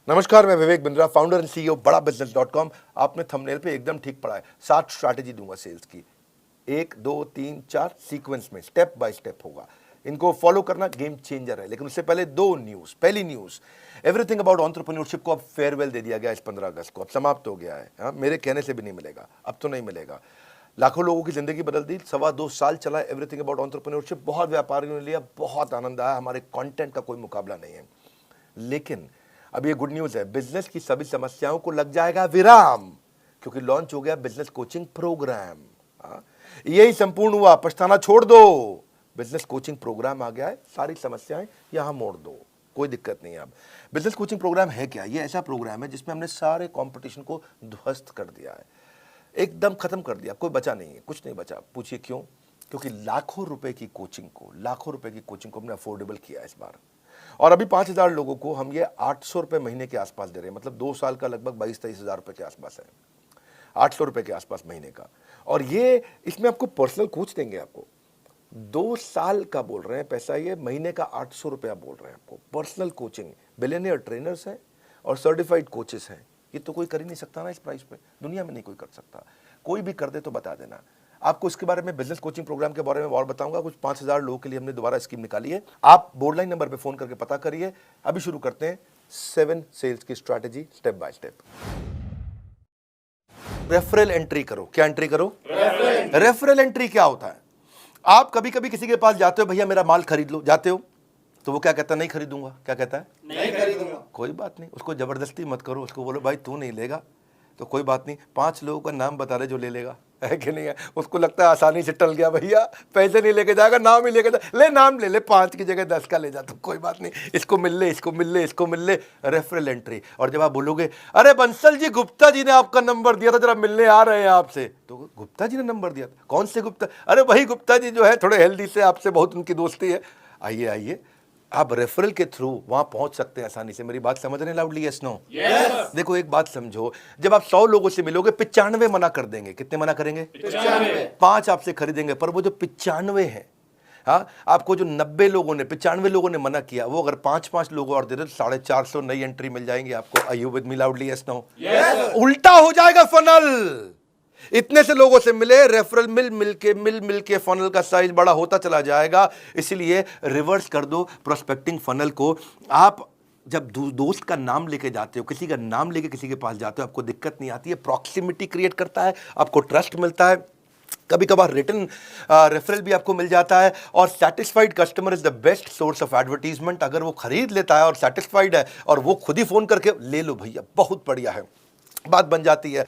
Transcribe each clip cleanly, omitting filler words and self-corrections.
नमस्कार, मैं Vivek Bindra, founder and CEO बड़ा बिजनेस.com। आपने थंबनेल पे एकदम ठीक पढ़ा है। 7 स्ट्रैटेजी दूंगा सेल्स की, 1 2 3 4 सीक्वेंस में, स्टेप बाय स्टेप होगा। इनको फॉलो करना गेम चेंजर है। लेकिन उससे पहले 2 न्यूज़। पहली न्यूज़, एवरीथिंग अबाउट एंटरप्रेन्योरशिप को अब फेयरवेल दे दिया गया इस 15 अगस्त को। अब समाप्त हो गया है। हाँ, मेरे कहने से भी नहीं मिलेगा, अब तो नहीं मिलेगा। लाखों लोगों की जिंदगी बदल दी। 2.25 साल चला एवरीथिंग अबाउट एंटरप्रेन्योरशिप। बहुत व्यापारियों ने लिया, बहुत आनंद आया। हमारे कंटेंट का कोई मुकाबला नहीं है। लेकिन अब ये गुड न्यूज़ है, बिजनेस की सभी समस्याओं को लग जाएगा विराम, क्योंकि लॉन्च हो गया बिजनेस कोचिंग प्रोग्राम। यही संपूर्ण हुआ, पछताना छोड़ दो। बिजनेस कोचिंग प्रोग्राम आ गया है, सारी समस्याएं यहां मोड़ दो, कोई दिक्कत नहीं है। अब बिजनेस कोचिंग प्रोग्राम है क्या? ये ऐसा प्रोग्राम है जिसमें हमने सारे कंपटीशन को ध्वस्त कर दिया है, एकदम खत्म कर दिया। कोई बचा नहीं है, कुछ नहीं बचा। पूछिए क्यों? क्योंकि लाखों रुपए की कोचिंग को हमने अफोर्डेबल किया इस बार। और अभी 5,000 लोगों को हम ये 800 रुपये महीने के आसपास दे रहे हैं। मतलब 2 साल का लगभग 22-23 हज़ार रुपये के आसपास है, 800 रुपये के आसपास महीने का। और ये इसमें आपको पर्सनल कोच देंगे। आपको 2 साल का बोल रहे हैं पैसा, ये महीने का 800 रुपया बोल रहे हैं आपको। पर्सनल कोचिंग, बिलियनियर ट्रेनर्स हैं और सर्टिफाइड कोचेस हैं। ये तो कोई कर ही नहीं सकता ना इस प्राइस पे, दुनिया में नहीं कोई कर सकता। कोई भी कर दे तो बता देना। आपको इसके बारे में, बिजनेस कोचिंग प्रोग्राम के बारे में और बताऊंगा। कुछ 5,000 लोगों के लिए हमने दोबारा स्कीम निकाली है। आप बोर्ड लाइन नंबर पे फोन करके पता करिए। अभी शुरू करते हैं 7 सेल्स की strategy, step by step. Referral entry करो। क्या एंट्री करो? रेफरल एंट्री क्या होता है? आप कभी कभी किसी के पास जाते हो, भैया मेरा माल खरीद लो, जाते हो तो वो क्या कहता है? नहीं खरीदूंगा। क्या कहता है? नहीं खरीदूंगा। कोई बात नहीं, उसको जबरदस्ती मत करो। उसको बोलो भाई तू नहीं लेगा तो कोई बात नहीं, 5 लोगों का नाम बता रहे जो ले लेगा, है कि नहीं है? उसको लगता है आसानी से टल गया, भैया पैसे नहीं लेके जाएगा, नाम ही लेके जा, ले नाम ले ले, 5 की जगह 10 का ले जा, तो कोई बात नहीं, इसको मिल ले, इसको मिल ले, इसको मिल ले। Referral entry. और जब आप बोलोगे अरे बंसल जी, गुप्ता जी ने आपका नंबर दिया था, जरा मिलने आ रहे हैं आपसे, तो गुप्ता जी ने नंबर दिया था? कौन से गुप्ता? अरे वही गुप्ता जी जो है, थोड़े हेल्दी से, आपसे बहुत उनकी दोस्ती है। आइए आइए, आप रेफरल के थ्रू वहां पहुंच सकते हैं आसानी से। मेरी बात समझ रहे हैं लाउडली? Yes no? यस। देखो एक बात समझो, जब आप 100 लोगों से मिलोगे, 95 मना कर देंगे। कितने मना करेंगे? 95। 5 आपसे खरीदेंगे, पर वो जो 95 है, हाँ, आपको जो 90 लोगों ने, 95 लोगों ने मना किया, वो अगर 5-5 लोग और दे दे तो 450 नई एंट्री मिल जाएंगी आपको। Are you with me loudly? Yes no? Yes. उल्टा हो जाएगा फनल। इतने से लोगों से मिले, रेफरल मिल के फनल का साइज बड़ा होता चला जाएगा। इसलिए रिवर्स कर दो प्रोस्पेक्टिंग फनल को। आप जब दोस्त का नाम लेके जाते हो, किसी का नाम लेके किसी के पास जाते हो, आपको दिक्कत नहीं आती है। प्रॉक्सिमिटी क्रिएट करता है, आपको ट्रस्ट मिलता है। कभी कभार रिटर्न रेफरल भी आपको मिल जाता है। और satisfied customer is the best source of advertisement. अगर वो खरीद लेता है और सेटिस्फाइड है और वो खुद ही फोन करके ले लो भैया, बहुत बढ़िया है, बात बन जाती है।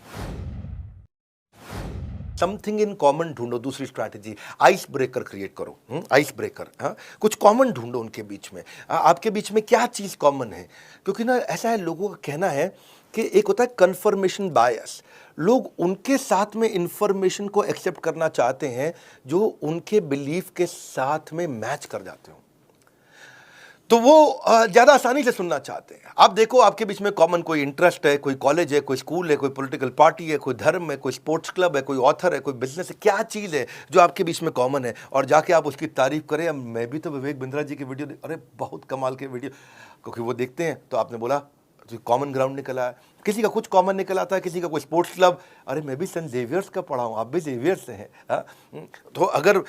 समथिंग इन कॉमन ढूंढो। दूसरी स्ट्रैटेजी, आइस ब्रेकर क्रिएट करो। आइस ब्रेकर, हाँ, कुछ कॉमन ढूंढो उनके बीच में। आपके बीच में क्या चीज़ कॉमन है? क्योंकि ना ऐसा है, लोगों का कहना है कि एक होता है कन्फर्मेशन बायस। लोग उनके साथ में इंफॉर्मेशन को एक्सेप्ट करना चाहते हैं जो उनके बिलीफ के साथ में मैच कर जाते हो, तो वो ज़्यादा आसानी से सुनना चाहते हैं। आप देखो, आपके बीच में कॉमन कोई इंटरेस्ट है, कोई कॉलेज है, कोई स्कूल है, कोई पॉलिटिकल पार्टी है, कोई धर्म है, कोई स्पोर्ट्स क्लब है, कोई ऑथर है, कोई बिजनेस है। क्या चीज़ है जो आपके बीच में कॉमन है? और जाके आप उसकी तारीफ करें। मैं भी तो विवेक बिंद्रा जी की वीडियो, अरे बहुत कमाल के वीडियो, क्योंकि वो देखते हैं तो आपने बोला तो कॉमन ग्राउंड निकला है। किसी का कुछ कॉमन निकल आता है, किसी का कोई स्पोर्ट्स क्लब, अरे मैं भी सेंट जेवियर्स का पढ़ा हूँ, आप भी जेवियर्स से हैं। तो अगर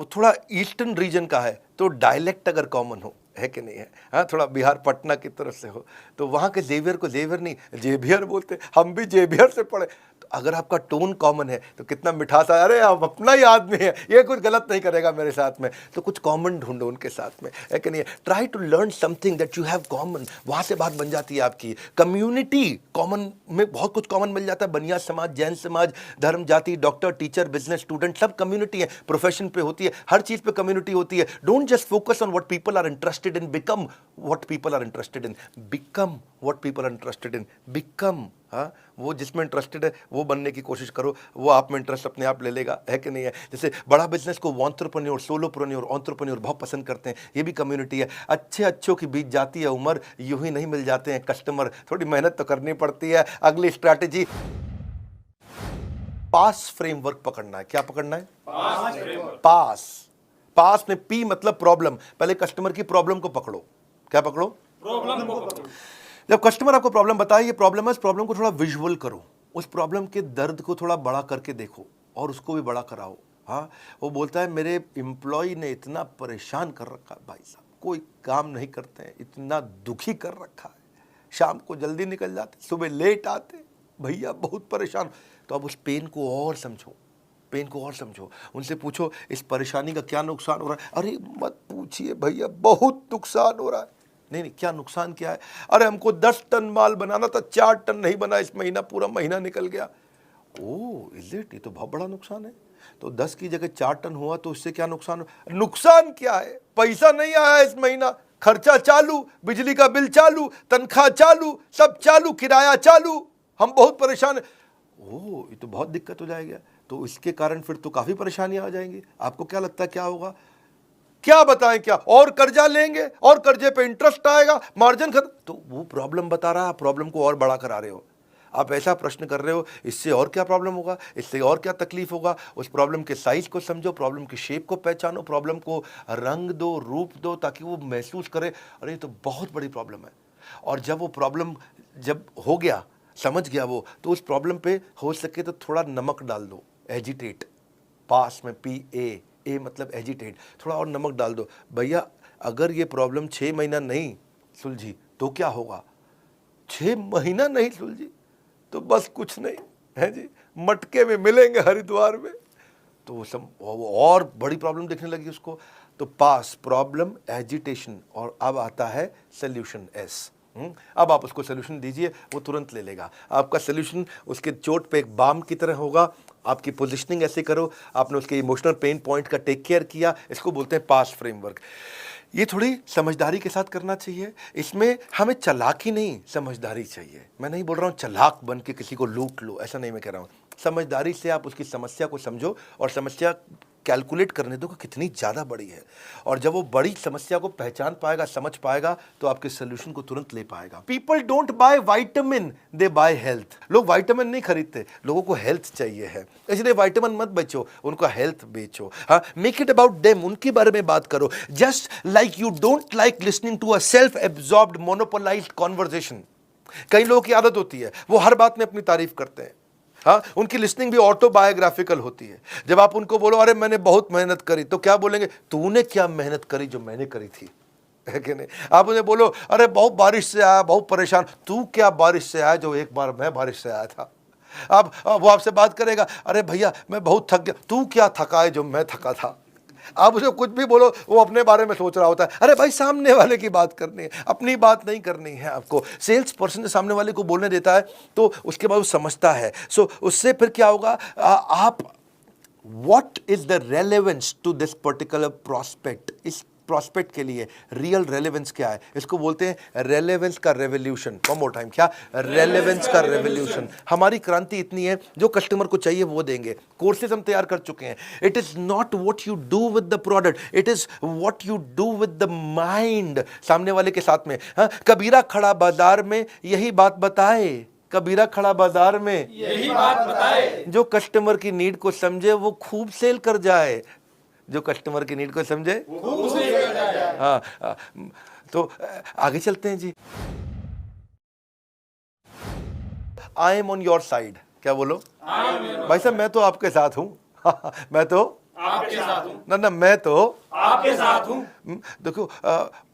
थोड़ा ईस्टर्न रीजन का है तो डायलेक्ट अगर कॉमन हो, है कि नहीं है? हाँ, थोड़ा बिहार पटना की तरफ से हो तो वहाँ के जेवियर को जेवियर नहीं जेवियर बोलते, हम भी जेवियर से पढ़े। तो अगर आपका टोन कॉमन है तो कितना मिठास है, अरे आप अपना ही आदमी है, ये कुछ गलत नहीं करेगा मेरे साथ में। तो कुछ कॉमन ढूंढो उनके साथ में, है कि नहीं? Try to learn something that you have common. वहाँ से बात बन जाती है आपकी। कम्युनिटी कॉमन में बहुत कुछ कॉमन मिल जाता है। बनिया समाज, जैन समाज, धर्म, जाति, डॉक्टर, टीचर, बिजनेस, स्टूडेंट, सब कम्युनिटी है। प्रोफेशन पे होती है, हर चीज़ पे कम्युनिटी होती है। Don't just focus on what people are interested in, become what people are interested in. Become what people are interested in. Become, हाँ, वो जिसमें इंटरेस्टेड है वो बनने की कोशिश करो, वो आप में इंटरेस्ट अपने आप ले लेगा, है कि नहीं है? जैसे बड़ा बिजनेस को एंटरप्रेन्योर, सोलोप्रेन्योर, एंटरप्रेन्योर बहुत पसंद करते हैं। ये भी कम्युनिटी है। अच्छों की बीत जाती है उम्र, यूं ही नहीं मिल जाते हैं कस्टमर, थोड़ी मेहनत तो करनी पड़ती है। अगली स्ट्रैटेजी, पास फ्रेमवर्क पकड़ना है। क्या पकड़ना है? पास में पी मतलब प्रॉब्लम। पहले कस्टमर की प्रॉब्लम को पकड़ो। क्या पकड़ो? प्रॉब्लम को पकड़ो। जब कस्टमर आपको प्रॉब्लम बताए ये प्रॉब्लम है, इस प्रॉब्लम को थोड़ा विजुअल करो, उस प्रॉब्लम के दर्द को थोड़ा बड़ा करके देखो और उसको भी बड़ा कराओ। हाँ, वो बोलता है मेरे एम्प्लॉय ने इतना परेशान कर रखा है भाई साहब, कोई काम नहीं करते हैं, इतना दुखी कर रखा है, शाम को जल्दी निकल जाते, सुबह लेट आते, भैया बहुत परेशान। तो अब उस पेन को और समझो, पेन को और समझो, उनसे पूछो इस परेशानी का क्या नुकसान हो रहा है। अरे मत पूछिए भैया, बहुत नुकसान हो रहा है। नहीं, क्या नुकसान क्या है? अरे हमको 10 टन माल बनाना था, 4 टन नहीं बना इस महीना, पूरा महीना निकल गया। ओह इज इट, ये तो बहुत बड़ा नुकसान है। तो 10 की जगह 4 टन हुआ तो इससे क्या नुकसान? नुकसान क्या है? पैसा नहीं आया इस महीना, खर्चा चालू, बिजली का बिल चालू, तनख्वाह चालू, सब चालू, किराया चालू, हम बहुत परेशान है। ओह ये तो बहुत दिक्कत हो जाएगा। तो इसके कारण फिर तो काफी परेशानियां आ जाएंगी। आपको क्या लगता है क्या होगा? क्या बताएं, क्या और कर्जा लेंगे और कर्जे पे इंटरेस्ट आएगा, मार्जिन खत्म। तो वो प्रॉब्लम बता रहा है, आप प्रॉब्लम को और बड़ा करा रहे हो। आप ऐसा प्रश्न कर रहे हो, इससे और क्या प्रॉब्लम होगा, इससे और क्या तकलीफ होगा। उस प्रॉब्लम के साइज को समझो, प्रॉब्लम की शेप को पहचानो, प्रॉब्लम को रंग दो, रूप दो, ताकि वो महसूस करे अरे ये तो बहुत बड़ी प्रॉब्लम है। और जब वो प्रॉब्लम जब हो गया, समझ गया वो, तो उस प्रॉब्लम पे हो सके तो थोड़ा नमक डाल दो, एजिटेट, पास में PA मतलब एजिटेट, थोड़ा और नमक डाल दो। भैया अगर ये प्रॉब्लम 6 महीना नहीं सुलझी तो क्या होगा? 6 महीना नहीं सुलझी तो बस कुछ नहीं है जी, मटके में मिलेंगे हरिद्वार में। तो वो और बड़ी प्रॉब्लम देखने लगी उसको। तो पास, प्रॉब्लम, एजिटेशन, और अब आता है सोल्यूशन S। अब आप उसको सोल्यूशन दीजिए, वो तुरंत ले लेगा। आपका सोल्यूशन उसके चोट पे एक बाम की तरह होगा। आपकी पोजीशनिंग ऐसे करो, आपने उसके इमोशनल पेन पॉइंट का टेक केयर किया, इसको बोलते हैं पास फ्रेमवर्क। ये थोड़ी समझदारी के साथ करना चाहिए। इसमें हमें चालाकी नहीं, समझदारी चाहिए। मैं नहीं बोल रहा हूँ चालाक बन के किसी को लूट लो, ऐसा नहीं मैं कह रहा हूँ। समझदारी से आप उसकी समस्या को समझो और समस्या कैलकुलेट करने दो कि कितनी ज़्यादा बड़ी है। और जब वो बड़ी समस्या को पहचान पाएगा, समझ पाएगा, तो आपके सोल्यूशन को तुरंत ले पाएगा। People don't buy vitamin, they by health. लोग वाइटामिन नहीं खरीदते, लोगों को हेल्थ चाहिए है, इसलिए वाइटामिन मत बेचो, उनको हेल्थ बेचो। हाँ, मेक इट अबाउट देम, उनके बारे में बात करो। Just like you don't like listening to a self absorbed monopolized conversation. कई लोगों की आदत होती है, वो हर बात में अपनी तारीफ करते हैं। हाँ, उनकी लिसनिंग भी ऑटोबायोग्राफिकल होती है। जब आप उनको बोलो अरे मैंने बहुत मेहनत करी, तो क्या बोलेंगे? तूने क्या मेहनत करी जो मैंने करी थी, है कि नहीं? आप उन्हें बोलो अरे बहुत बारिश से आया, बहुत परेशान, तू क्या बारिश से आया जो एक बार मैं बारिश से आया था। वो आपसे बात करेगा अरे भैया मैं बहुत थक गया, तू क्या थका है जो मैं थका था। आप उसे कुछ भी बोलो, वो अपने बारे में सोच रहा होता है। अरे भाई सामने वाले की बात करनी है, अपनी बात नहीं करनी है आपको। सेल्स पर्सन सामने वाले को बोलने देता है तो उसके बाद वो समझता है। सो उससे फिर क्या होगा, आप what is the relevance to this particular prospect, इस प्रोस्पेक्ट के लिए रियल रेलेवेंस क्या है, इसको बोलते हैं रेलेवेंस का रेवोल्यूशन। वन मोर टाइम, क्या? रेलेवेंस का रेवोल्यूशन। हमारी क्रांति इतनी है, जो कस्टमर को चाहिए वो देंगे। कोर्सेज हम तैयार कर चुके हैं। It is not what you do with the product, it is what you do with the mind सामने वाले के साथ में। हाँ, कबीरा खड़ा बाजार में यही बात बताए, कबीरा खड़ा बाजार में यही बात बताए, जो कस्टमर की नीड को समझे वो खूब सेल कर जाए, जो कस्टमर की नीड को समझे वो खूब सेल कर जाए। हाँ, तो आगे चलते हैं जी। I am on your side. क्या बोलो? भाई साहब मैं तो आपके साथ हूं। मैं तो आपके साथ हूं। ना मैं तो आपके साथ हूं। देखो,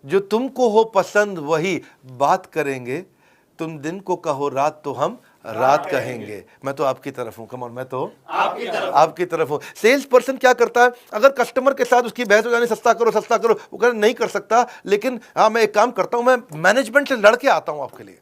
जो तुमको हो पसंद वही बात करेंगे, तुम दिन को कहो रात तो हम रात कहेंगे। मैं तो आपकी तरफ हूं, कम ऑन, मैं तो आपकी तरफ हूं। सेल्स पर्सन क्या करता है, अगर कस्टमर के साथ उसकी बहस हो जानी सस्ता करो सस्ता करो, वो कहना नहीं कर सकता, लेकिन हाँ मैं एक काम करता हूं, मैं मैनेजमेंट से लड़के आता हूं आपके लिए,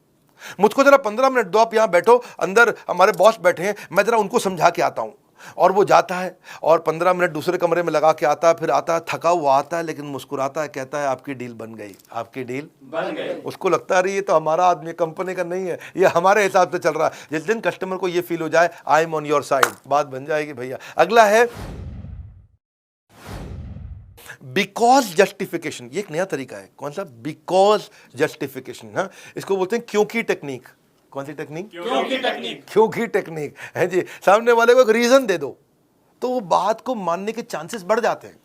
मुझको जरा 15 मिनट दो, आप यहां बैठो, अंदर हमारे बॉस बैठे हैं, मैं जरा उनको समझा के आता हूं। और वो जाता है और 15 मिनट दूसरे कमरे में लगा के आता है, फिर आता है थका हुआ आता है, लेकिन मुस्कुराता है, कहता है आपकी डील बन गई, आपकी डील बन गई। उसको लगता है ये तो हमारा आदमी, कंपनी का नहीं है, ये हमारे हिसाब से चल रहा है। जिस दिन कस्टमर को ये फील हो जाए आई एम ऑन योर साइड, बात बन जाएगी भैया। अगला है बिकॉज जस्टिफिकेशन। ये एक नया तरीका है। कौन सा? Because justification. हाँ, इसको बोलते हैं क्योंकि टेक्निक। कौन सी टेक्निक? क्योंकि टेक्निक। क्योंकि टेक्निक है जी। सामने वाले को एक रीजन दे दो तो वो बात को मानने के चांसेस बढ़ जाते हैं।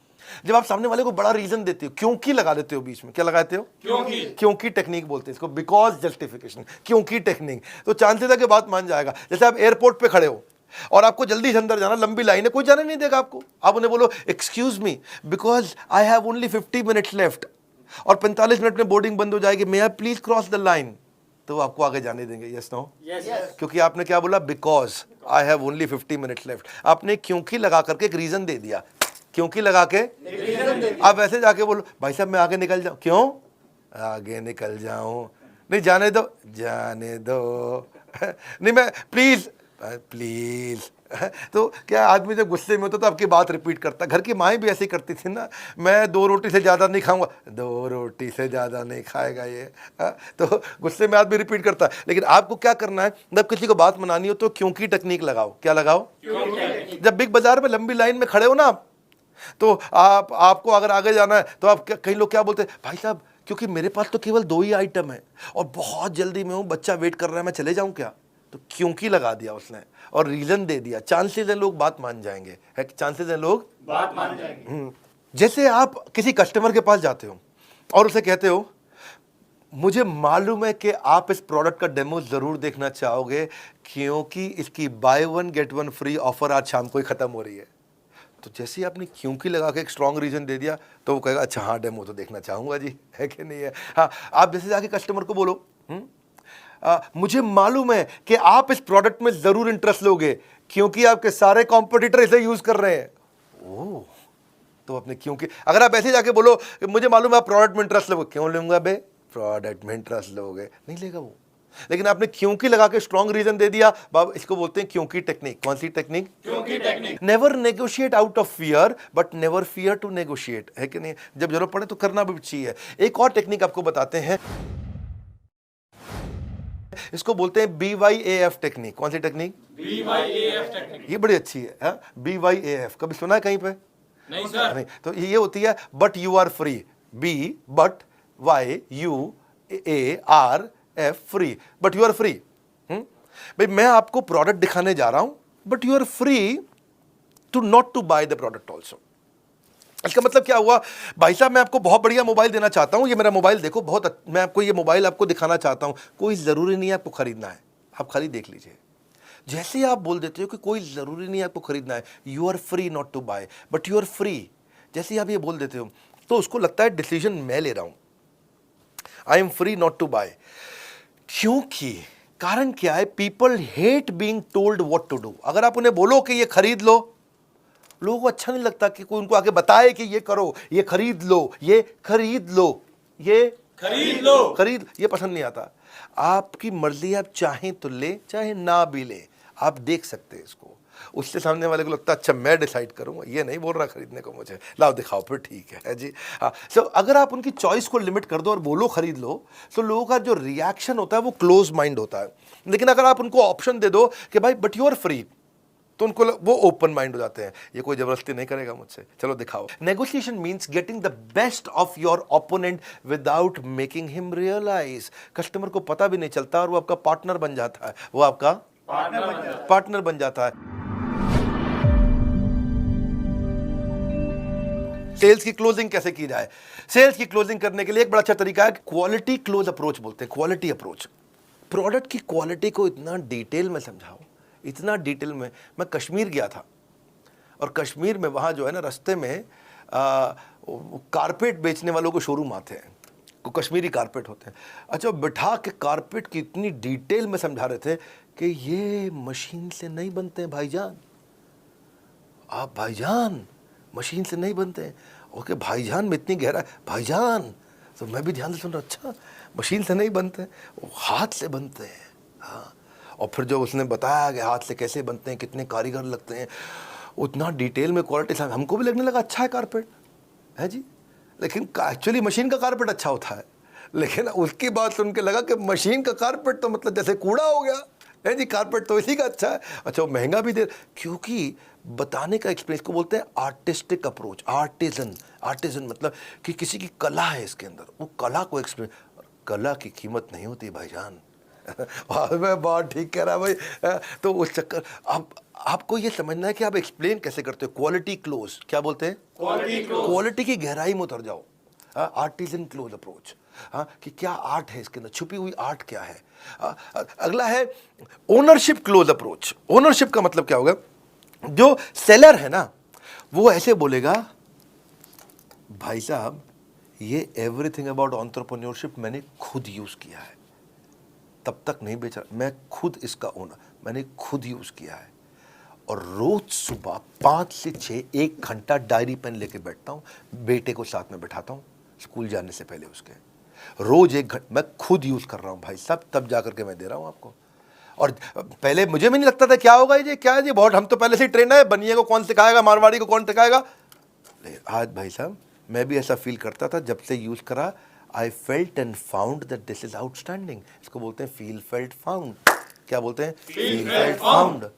जब आप सामने वाले को बड़ा रीजन देते हो, क्योंकि लगा देते हो बीच में, क्या लगाते हो? क्योंकि टेक्निक बोलते हैं इसको, बिकॉज जस्टिफिकेशन, क्योंकि टेक्निक। तो चांसेस है कि बात मान जाएगा। जैसे आप एयरपोर्ट पे खड़े हो और आपको जल्दी से अंदर जाना, लंबी लाइन है, कोई जाने नहीं देगा आपको। आप उन्हें बोलो excuse me because I have only 50 minutes left और 45 मिनट में बोर्डिंग बंद हो जाएगी, may I please cross the line, तो आपको आगे जाने देंगे? Yes no? क्योंकि आपने क्या बोला? Because I have only 50 minutes left. आपने क्योंकि लगा करके एक रीजन दे दिया, क्योंकि लगा के आप ऐसे जाके बोलो भाई साहब मैं आगे निकल जाऊं, क्यों आगे निकल जाऊं? नहीं जाने दो, जाने दो नहीं मैं प्लीज प्लीज। तो क्या आदमी जब गुस्से में होता तो आपकी बात रिपीट करता। घर की माएँ भी ऐसी करती थी ना, मैं 2 रोटी से ज़्यादा नहीं खाऊंगा, 2 रोटी से ज़्यादा नहीं खाएगा ये। तो गुस्से में आदमी रिपीट करता है। लेकिन आपको क्या करना है, जब किसी को बात मनानी हो तो क्योंकि टेक्निक लगाओ। क्या लगाओ? जब बिग बाजार में लंबी लाइन में खड़े हो ना आप, तो आपको अगर आगे जाना है तो आप कई लोग क्या बोलते हैं, भाई साहब क्योंकि मेरे पास तो केवल 2 ही आइटम है और बहुत जल्दी में हूँ, बच्चा वेट कर रहा है, मैं चले जाऊँ क्या? तो क्योंकि लगा दिया उसने और रीजन दे दिया। चांसेस है लोग बात मान जाएंगे, है चांसेस है लोग बात मान जाएंगे। जैसे आप किसी कस्टमर के पास जाते हो और उसे कहते हो मुझे मालूम है कि आप इस प्रोडक्ट का डेमो जरूर देखना चाहोगे क्योंकि इसकी बाय 1 गेट 1 फ्री ऑफर आज शाम को ही खत्म हो रही है। तो जैसे ही आपने क्योंकि लगा के एक स्ट्रॉन्ग रीजन दे दिया तो वो कहेगा अच्छा हाँ डेमो तो देखना चाहूंगा जी, है कि नहीं है? हाँ, आप जैसे जाके कस्टमर को बोलो मुझे मालूम है कि आप इस प्रोडक्ट में जरूर इंटरेस्ट लोगे क्योंकि आपके सारे कॉम्पिटिटर इसे यूज कर रहे हैं। ओह, तो आपने क्योंकि, अगर आप ऐसे जाके बोलो मुझे मालूम है आप प्रोडक्ट में इंटरेस्ट लोगे, क्यों लूंगा बे, प्रोडक्ट में इंटरेस्ट लोगे, नहीं लेगा वो। लेकिन आपने क्योंकि लगा के स्ट्रॉन्ग रीजन दे दिया, बाब इसको बोलते हैं क्योंकि टेक्निक। कौन सी टेक्निक? क्योंकि technique. Never negotiate out of fear but never fear to negotiate, है कि नहीं? जब जरूरत पड़े तो करना भी चाहिए। एक और टेक्निक आपको बताते हैं, इसको बोलते हैं BYAF टेक्निक। कौन सी टेक्निक? BYAF technique. ये बड़ी अच्छी है, हाँ? BYAF कभी सुना है कहीं पे? नहीं सर। नहीं, तो ये होती है but you are free. B but YUARF free, but you are free. भाई मैं आपको प्रोडक्ट दिखाने जा रहा हूं but you are free to not to buy the product also. इसका मतलब क्या हुआ, भाई साहब मैं आपको बहुत बढ़िया मोबाइल देना चाहता हूं, ये मेरा मोबाइल देखो, बहुत मैं आपको ये मोबाइल आपको दिखाना चाहता हूं, कोई ज़रूरी नहीं है आपको खरीदना है, आप खाली देख लीजिए। जैसे ही आप बोल देते हो कि कोई ज़रूरी नहीं है आपको खरीदना है, you are free not to buy but you are free, जैसे ही आप ये बोल देते हो तो उसको लगता है डिसीजन मैं ले रहा हूं, I am free not to buy. क्योंकि कारण क्या है, people hate being told what to do. अगर आप उन्हें बोलो कि ये खरीद लो, लोगों को अच्छा नहीं लगता कि कोई उनको आगे बताए कि ये करो, ये खरीद लो, ये खरीद लो, ये खरीद लो, खरीद, ये पसंद नहीं आता। आपकी मर्जी, आप चाहें तो ले, चाहे ना भी ले, आप देख सकते हैं इसको। उससे सामने वाले को लगता है अच्छा मैं डिसाइड करूंगा, ये नहीं बोल रहा खरीदने को मुझे, लाओ दिखाओ फिर ठीक है जी। हाँ, सो अगर आप उनकी चॉइस को लिमिट कर दो और बोलो खरीद लो, तो लोगों का जो रिएक्शन होता है वो क्लोज माइंड होता है। लेकिन अगर आप उनको ऑप्शन दे दो कि भाई बट यू आर फ्री, तो उनको वो ओपन माइंड हो जाते हैं, ये कोई जबरदस्ती नहीं करेगा मुझसे, चलो दिखाओ। Negotiation means getting the best of your opponent without making him realise. Customer को पता भी नहीं चलता और वो आपका पार्टनर बन जाता है, वो आपका पार्टनर बन जाता है। सेल्स की क्लोजिंग कैसे की जाए? सेल्स की क्लोजिंग करने के लिए एक बड़ा अच्छा तरीका है, क्वालिटी क्लोज अप्रोच बोलते हैं, क्वालिटी अप्रोच। प्रोडक्ट की क्वालिटी को इतना डिटेल में समझाओ, इतना डिटेल में। मैं कश्मीर गया था और कश्मीर में वहाँ जो है ना, रास्ते में कारपेट बेचने वालों को शोरूम आते हैं, को कश्मीरी कारपेट होते हैं। अच्छा, बिठा के कारपेट की इतनी डिटेल में समझा रहे थे कि ये मशीन से नहीं बनते हैं भाईजान, आप भाईजान मशीन से नहीं बनते हैं। ओके भाईजान में इतनी गहरा, भाईजान, तो मैं भी ध्यान से सुन रहा, अच्छा मशीन से नहीं बनते, वो हाथ से बनते हैं। हाँ, और फिर जो उसने बताया कि हाथ से कैसे बनते हैं, कितने कारीगर लगते हैं, उतना डिटेल में क्वालिटी से हमको भी लगने लगा अच्छा है कारपेट, है जी। लेकिन एक्चुअली मशीन का कारपेट अच्छा होता है, लेकिन उसकी बात सुन के लगा कि मशीन का कारपेट तो मतलब जैसे कूड़ा हो गया, है जी, कारपेट तो इसी का अच्छा है। अच्छा, वो महंगा भी दे, क्योंकि बताने का एक्सपीरियंस को बोलते हैं आर्टिस्टिक अप्रोच। आर्टिजन मतलब कि किसी की कला है इसके अंदर, वो कला को एक्सपीरियंस। कला की कीमत नहीं होती भाईजान। मैं बहुत ठीक कह रहा भाई। तो उस चक्कर, आपको ये समझना है कि आप एक्सप्लेन कैसे करते हो। क्वालिटी क्लोज, क्या बोलते हैं? क्वालिटी की गहराई में उतर जाओ। आर्टिजन क्लोज अप्रोच, कि क्या आर्ट है इसके अंदर, छुपी हुई आर्ट क्या है। अगला है ओनरशिप क्लोज अप्रोच। ओनरशिप का मतलब क्या होगा? जो सेलर है ना, वो ऐसे बोलेगा, भाई साहब ये एवरीथिंग अबाउट एंटरप्रेन्योरशिप मैंने खुद यूज किया है, तब तक नहीं बेचा, मैं खुद इसका ओनर, मैंने खुद यूज किया है। और रोज सुबह 5 से 6 1 घंटा डायरी पेन लेके बैठता हूँ, बेटे को साथ में बैठाता हूँ स्कूल जाने से पहले उसके, रोज 1 घंटा मैं खुद यूज कर रहा हूँ भाई साहब, तब जाकर के मैं दे रहा हूँ आपको। और पहले मुझे भी नहीं लगता था क्या होगा ये, क्या है ये, बहुत हम तो पहले से ही ट्रेन है, बनिए को कौन सिखाएगा, मारवाड़ी को कौन सिखाएगा। आज भाई साहब मैं भी ऐसा फील करता था, जब से यूज करा I felt and found that this is outstanding. इसको बोलते हैं फील फेल्ट फाउंड। क्या बोलते हैं? Feel felt found.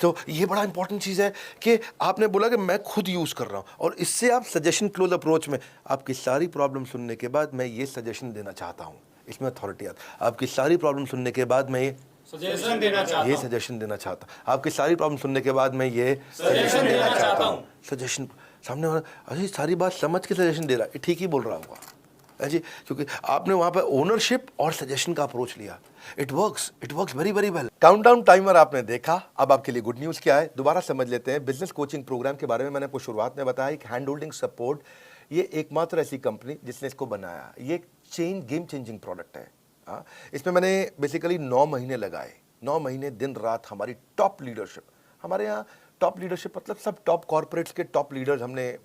तो ये बड़ा इंपॉर्टेंट चीज है कि आपने बोला कि मैं खुद यूज कर रहा हूं, और इससे आप सजेशन क्लोज अप्रोच में आपकी सारी प्रॉब्लम सुनने के बाद मैं ये सजेशन देना चाहता हूं, इसमें अथॉरिटी आता। आपकी सारी प्रॉब्लम सुनने के बाद मैं ये सजेशन देना चाहता हूं, आपकी सारी प्रॉब्लम सुनने के बाद मैं ये सजेशन देना चाहता हूं। सजेशन सामने वाला अरे सारी बात समझ के सजेशन दे रहा है, ठीक ही बोल रहा होगा जी, क्योंकि आपने वहां पर ओनरशिप और सजेशन का अप्रोच लिया। It works very very well. Countdown timer आपने देखा, अब आपके लिए गुड न्यूज क्या है दोबारा समझ लेते हैं। बिजनेस कोचिंग प्रोग्राम के बारे में मैंने आपको शुरुआत में बताया कि हैंड होल्डिंग सपोर्ट, ये एकमात्र ऐसी कंपनी जिसने इसको बनाया। ये एक गेम चेंजिंग प्रोडक्ट है। इसमें मैंने बेसिकली 9 महीने लगाए, 9 महीने दिन रात हमारी टॉप लीडरशिप, हमारे यहाँ टॉप लीडरशिप मतलब सब टॉप कॉर्पोरेट्स के टॉप लीडर्स हमने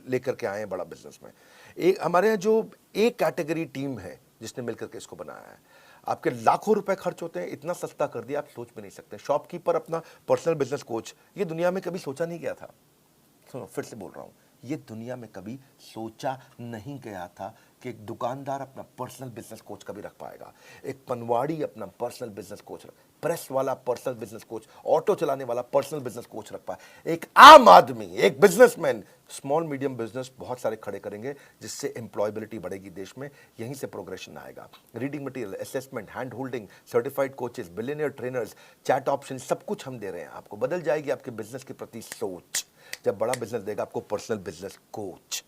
लेकर के आए हैं बड़ा बिजनेस में। एक हमारे यहाँ जो एक कैटेगरी टीम है जिसने मिलकर के इसको बनाया है। आपके लाखों रुपए खर्च होते हैं, इतना सस्ता कर दिया आप सोच भी नहीं सकते। शॉपकीपर अपना पर्सनल बिजनेस कोच, ये दुनिया में कभी सोचा नहीं गया था। सुनो फिर से बोल रहा हूँ, ये दुनिया में कभी सोचा नहीं गया था कि एक दुकानदार अपना पर्सनल बिजनेस कोच कभी रख पाएगा, एक पनवाड़ी अपना पर्सनल बिजनेस कोच, प्रेस वाला पर्सनल बिजनेस कोच, ऑटो चलाने वाला पर्सनल बिजनेस कोच रख पाए। एक आम आदमी, एक बिजनेसमैन, स्मॉल मीडियम बिजनेस बहुत सारे खड़े करेंगे, जिससे एम्प्लॉयबिलिटी बढ़ेगी देश में, यहीं से प्रोग्रेशन आएगा। Reading material, assessment, hand holding, certified coaches, billionaire trainers, chat option, सब कुछ हम दे रहे हैं आपको। बदल जाएगी आपके बिजनेस के प्रति सोच जब बड़ा बिजनेस देगा आपको personal business coach.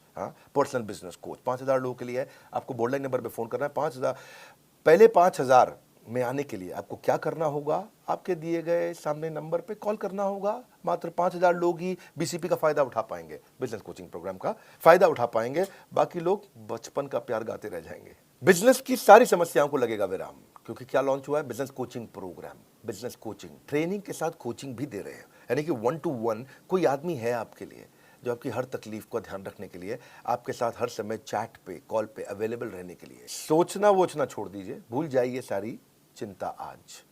Personal business coach 5000 लोगों के लिए है। आपको बोर्डलाइन नंबर पे फोन करना है। 5000 पहले 5000 में आने के लिए आपको क्या करना होगा? आपके दिए गए सामने नंबर पे कॉल करना होगा। मात्र 5000 लोग ही बीसीपी का फायदा उठा पाएंगे, बिजनेस कोचिंग प्रोग्राम का फायदा उठा पाएंगे, बाकी लोग बचपन का प्यार गाते रह जाएंगे। बिजनेस की सारी समस्याओं को लगेगा विराम, क्योंकि क्या लॉन्च हुआ है? Business coaching program. Business coaching training के साथ कोचिंग भी दे रहे हैं, यानी कि 1 to 1 कोई आदमी है आपके लिए जो आपकी हर तकलीफ को ध्यान रखने के लिए, आपके साथ हर समय चैट पे, कॉल पे अवेलेबल रहने के लिए। सोचना वोचना छोड़ दीजिए, भूल जाइए सारी चिंता। आज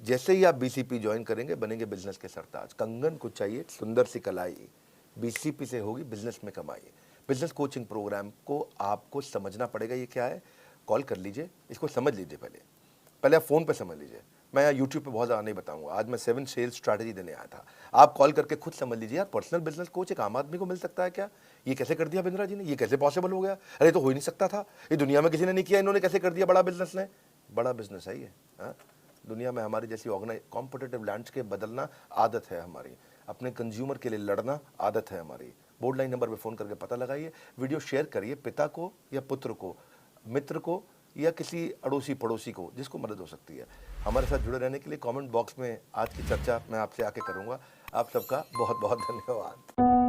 जैसे ही आप बीसीपी ज्वाइन करेंगे बनेंगे बिजनेस के सरताज। कंगन को चाहिए सुंदर सी कलाई, बीसीपी से होगी बिजनेस में कमाई। बिजनेस कोचिंग प्रोग्राम को आपको समझना पड़ेगा ये क्या है। कॉल कर लीजिए, इसको समझ लीजिए, पहले आप फोन पे समझ लीजिए। मैं यहाँ यूट्यूब पे बहुत ज़्यादा नहीं बताऊंगा, आज मैं 7 सेल्स स्ट्रैटेजी देने आया था। आप कॉल करके खुद समझ लीजिए यार, पर्सनल बिजनेस कोच एक आम आदमी को मिल सकता है क्या? ये कैसे कर दिया बिंद्रा जी ने, ये कैसे पॉसिबल हो गया? अरे तो हो ही नहीं सकता था, ये दुनिया में किसी ने नहीं किया, इन्होंने कैसे कर दिया? बड़ा बिजनेस ने, बड़ा बिजनेस है ये। दुनिया में हमारी जैसी कॉम्पिटिटिव लैंडस्केप बदलना आदत है हमारी, अपने कंज्यूमर के लिए लड़ना आदत है हमारी। बोर्ड लाइन नंबर पर फोन करके पता लगाइए, वीडियो शेयर करिए पिता को या पुत्र को, मित्र को या किसी अड़ोसी पड़ोसी को जिसको मदद हो सकती है। हमारे साथ जुड़े रहने के लिए कमेंट बॉक्स में आज की चर्चा मैं आपसे आके करूंगा। आप सबका बहुत बहुत धन्यवाद।